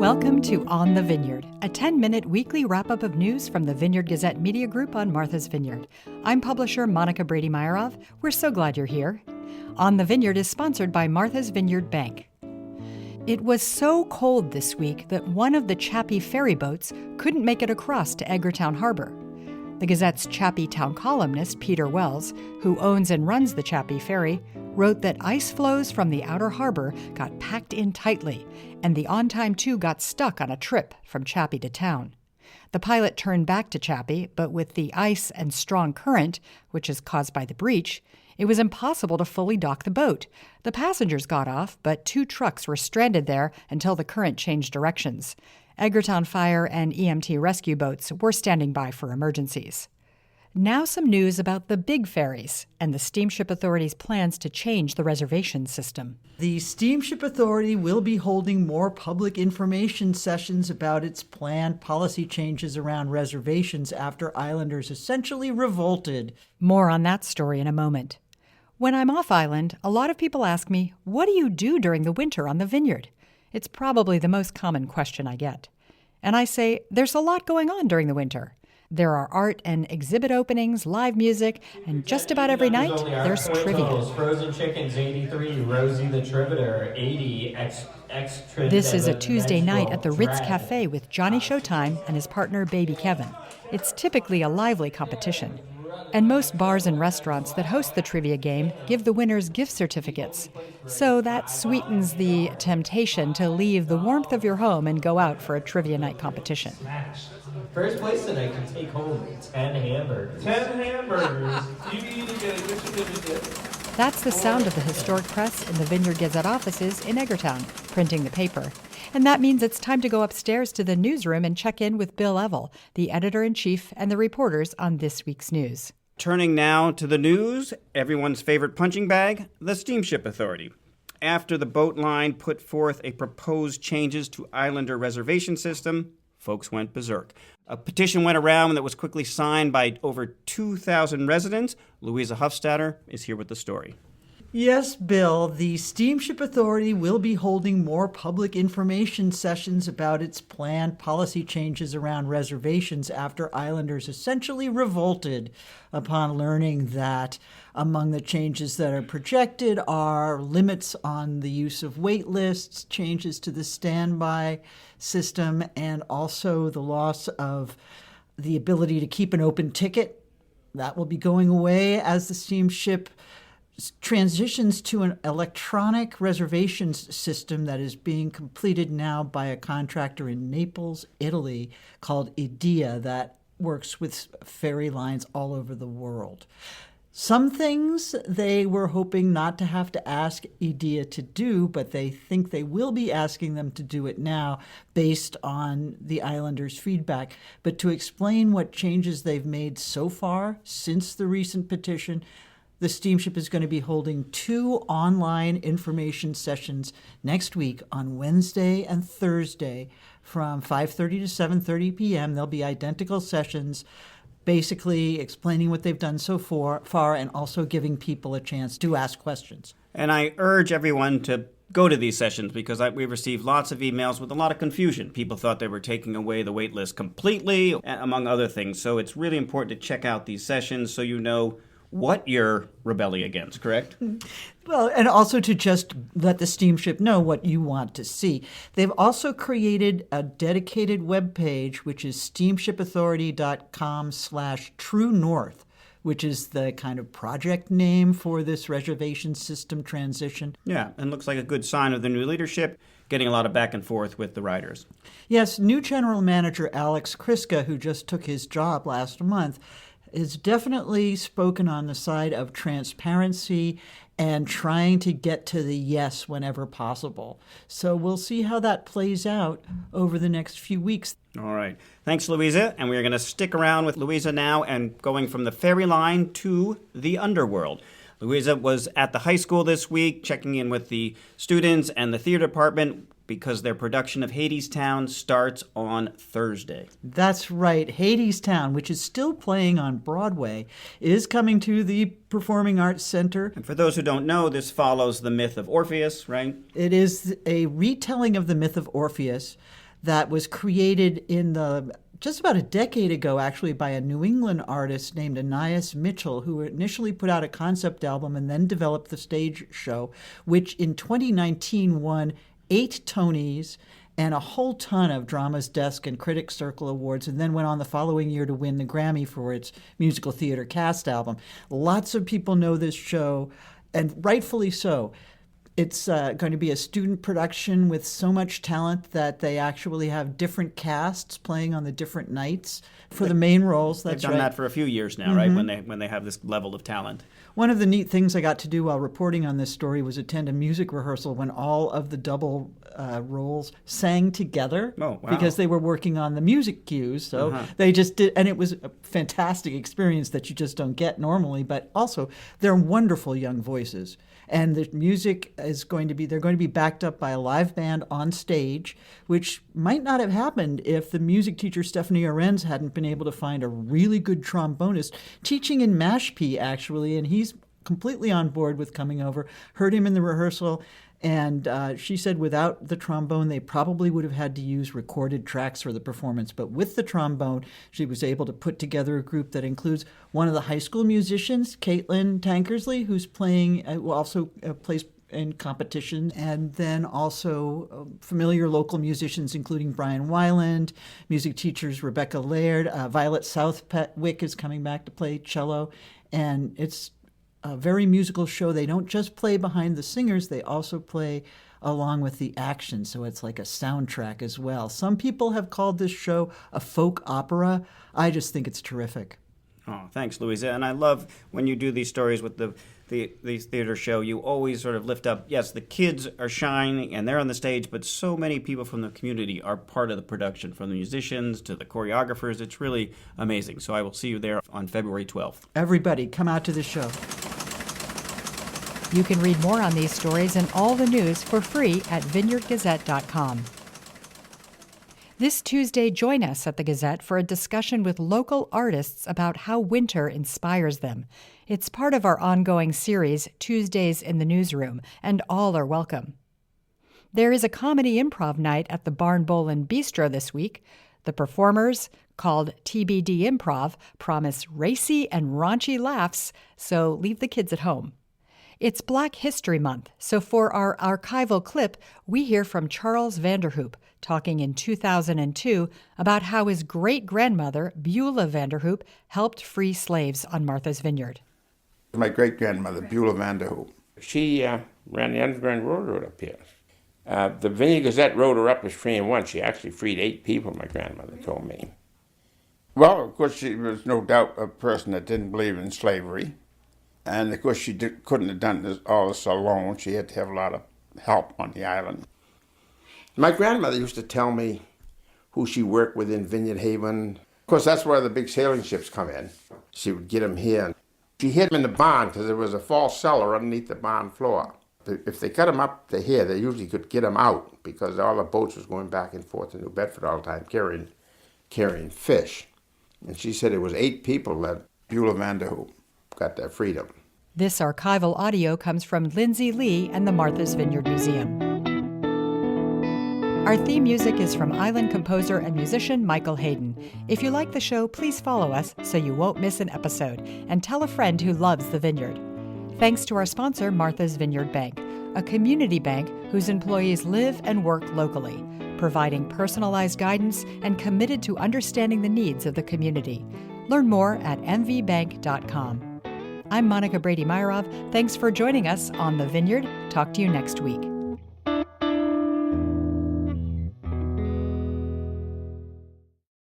Welcome to On the Vineyard, a 10-minute weekly wrap-up of news from the Vineyard Gazette Media Group on Martha's Vineyard. I'm publisher Monica Brady-Meyerov. We're so glad you're here. On the Vineyard is sponsored by Martha's Vineyard Bank. It was so cold this week that one of the Chappy ferry boats couldn't make it across to Edgartown Harbor. The Gazette's Chappy town columnist, Peter Wells, who owns and runs the Chappy ferry, wrote that ice floes from the outer harbor got packed in tightly, and the On-Time 2 got stuck on a trip from Chappy to town. The pilot turned back to Chappy, but with the ice and strong current, which is caused by the breach, it was impossible to fully dock the boat. The passengers got off, but 2 trucks were stranded there until the current changed directions. Edgartown Fire and EMT rescue boats were standing by for emergencies. Now some news about the big ferries and the Steamship Authority's plans to change the reservation system. The Steamship Authority will be holding more public information sessions about its planned policy changes around reservations after islanders essentially revolted. More on that story in a moment. When I'm off island, a lot of people ask me, what do you do during the winter on the Vineyard? It's probably the most common question I get. And I say, there's a lot going on during the winter. There are art and exhibit openings, live music, and just about every night, there's trivia. Frozen chickens, 83, Rosie the Triveter, 80, This is a Tuesday night at the Ritz Cafe with Johnny Showtime and his partner, Baby Kevin. It's typically a lively competition. And most bars and restaurants that host the trivia game give the winners gift certificates. So that sweetens the temptation to leave the warmth of your home and go out for a trivia night competition. First place tonight can take home 10 hamburgers. 10 hamburgers. You need to get a gift certificate. That's the sound of the historic press in the Vineyard Gazette offices in Edgartown, printing the paper. And that means it's time to go upstairs to the newsroom and check in with Bill Evell, the editor-in-chief, and the reporters on this week's news. Turning now to the news, everyone's favorite punching bag, the Steamship Authority. After the boat line put forth a proposed changes to Islander reservation system, folks went berserk. A petition went around that was quickly signed by over 2,000 residents. Louisa Huffstadter is here with the story. Yes, Bill, the Steamship Authority will be holding more public information sessions about its planned policy changes around reservations after islanders essentially revolted upon learning that among the changes that are projected are limits on the use of wait lists, changes to the standby system, and also the loss of the ability to keep an open ticket. That will be going away as the steamship transitions to an electronic reservations system that is being completed now by a contractor in Naples, Italy, called IDEA, that works with ferry lines all over the world. Some things they were hoping not to have to ask IDEA to do, but they think they will be asking them to do it now based on the islanders' feedback. But to explain what changes they've made so far since the recent petition, the steamship is going to be holding 2 online information sessions next week on Wednesday and Thursday from 5:30 to 7:30 p.m. They'll be identical sessions, basically explaining what they've done so far and also giving people a chance to ask questions. And I urge everyone to go to these sessions because we received lots of emails with a lot of confusion. People thought they were taking away the wait list completely, among other things. So it's really important to check out these sessions so you know what you're rebelling against, correct? Well, and also to just let the steamship know what you want to see. They've also created a dedicated webpage, which is steamshipauthority.com/True North, which is the kind of project name for this reservation system transition. Yeah, and looks like a good sign of the new leadership, getting a lot of back and forth with the riders. Yes, new general manager Alex Kriska, who just took his job last month, is definitely spoken on the side of transparency and trying to get to the yes whenever possible. So we'll see how that plays out over the next few weeks. All right. Thanks, Louisa. And we're going to stick around with Louisa now and going from the ferry line to the underworld. Louisa was at the high school this week, checking in with the students and the theater department because their production of Hadestown starts on Thursday. That's right. Hadestown, which is still playing on Broadway, is coming to the Performing Arts Center. And for those who don't know, this follows the myth of Orpheus, right? It is a retelling of the myth of Orpheus. that was created just about a decade ago, actually, by a New England artist named Anais Mitchell, who initially put out a concept album and then developed the stage show, which in 2019 won 8 Tonys and a whole ton of Drama's Desk and Critics Circle awards, and then went on the following year to win the Grammy for its musical theater cast album. Lots of people know this show, and rightfully so. It's going to be a student production with so much talent that they actually have different casts playing on the different nights for the main roles. They've done that for a few years now, right? When they have this level of talent. One of the neat things I got to do while reporting on this story was attend a music rehearsal when all of the double roles sang together. Oh, wow. Because they were working on the music cues. So they just did, and it was a fantastic experience that you just don't get normally. But also, they're wonderful young voices. And the music they're going to be backed up by a live band on stage, which might not have happened if the music teacher Stephanie Arenz hadn't been able to find a really good trombonist teaching in Mashpee, actually, and he's completely on board with coming over. Heard him in the rehearsal, and she said without the trombone, they probably would have had to use recorded tracks for the performance. But with the trombone, she was able to put together a group that includes one of the high school musicians, Caitlin Tankersley, who's also plays in competition, and then also familiar local musicians, including Brian Weiland, music teachers Rebecca Laird, Violet Southwick is coming back to play cello, and it's a very musical show. They don't just play behind the singers, they also play along with the action, so it's like a soundtrack as well. Some people have called this show a folk opera. I just think it's terrific. Oh, thanks, Louisa. And I love when you do these stories with the theater show, you always sort of lift up, yes, the kids are shining and they're on the stage, but so many people from the community are part of the production, from the musicians to the choreographers. It's really amazing. So I will see you there on February 12th. Everybody, come out to the show. You can read more on these stories and all the news for free at vineyardgazette.com. This Tuesday, join us at the Gazette for a discussion with local artists about how winter inspires them. It's part of our ongoing series, Tuesdays in the Newsroom, and all are welcome. There is a comedy improv night at the Barn Bowl and Bistro this week. The performers, called TBD Improv, promise racy and raunchy laughs, so leave the kids at home. It's Black History Month, so for our archival clip, we hear from Charles Vanderhoop, talking in 2002 about how his great-grandmother, Beulah Vanderhoop, helped free slaves on Martha's Vineyard. My great-grandmother, Beulah Vanderhoop. She ran the Underground Railroad up here. The Vineyard Gazette wrote her up as freeing one. She actually freed 8 people, my grandmother told me. Well, of course, she was no doubt a person that didn't believe in slavery. And, of course, she couldn't have done all this alone. She had to have a lot of help on the island. My grandmother used to tell me who she worked with in Vineyard Haven. Of course, that's where the big sailing ships come in. She would get them here. She hid them in the barn because there was a false cellar underneath the barn floor. If they cut them up to here, they usually could get them out because all the boats was going back and forth to New Bedford all the time carrying fish. And she said it was 8 people that Beulah Vanderhoop got their freedom. This archival audio comes from Lindsay Lee and the Martha's Vineyard Museum. Our theme music is from island composer and musician Michael Hayden. If you like the show, please follow us so you won't miss an episode, and tell a friend who loves the vineyard. Thanks to our sponsor, Martha's Vineyard Bank, a community bank whose employees live and work locally, providing personalized guidance and committed to understanding the needs of the community. Learn more at mvbank.com. I'm Monica Brady-Meyerov. Thanks for joining us on The Vineyard. Talk to you next week.